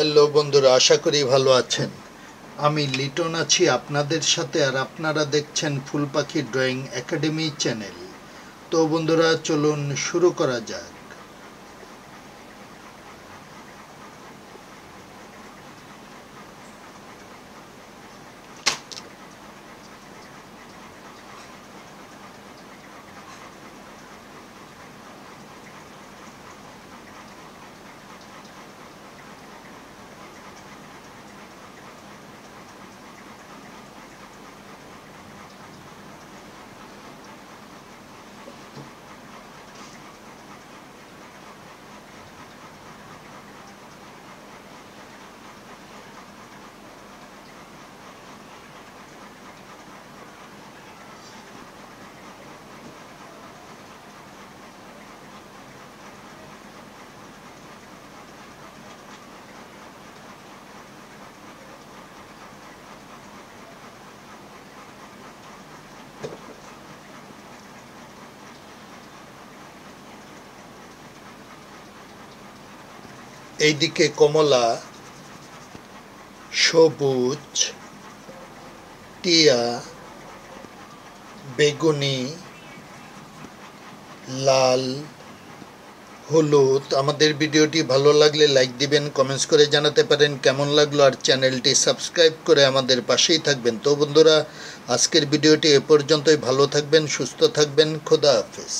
Hello বন্ধুরা, আশা করি ভালো আছেন। আমি লিটন আছি আপনাদের সাথে, আর আপনারা দেখছেন ফুল পাখি ড্রয়িং একাডেমি চ্যানেল। তো বন্ধুরা, চলুন শুরু করা যাক। এইদিকে কমলা, সবুজ, টিয়া, বেগুনি, লাল, হলুদ। আমাদের ভিডিওটি ভালো লাগলে লাইক দিবেন, কমেন্টস করে জানাতে পারেন কেমন লাগলো, আর চ্যানেলটি সাবস্ক্রাইব করে আমাদের পাশেই থাকবেন। তো বন্ধুরা, আজকের ভিডিওটি এ পর্যন্তই। ভালো থাকবেন, সুস্থ থাকবেন, খোদা হাফেজ।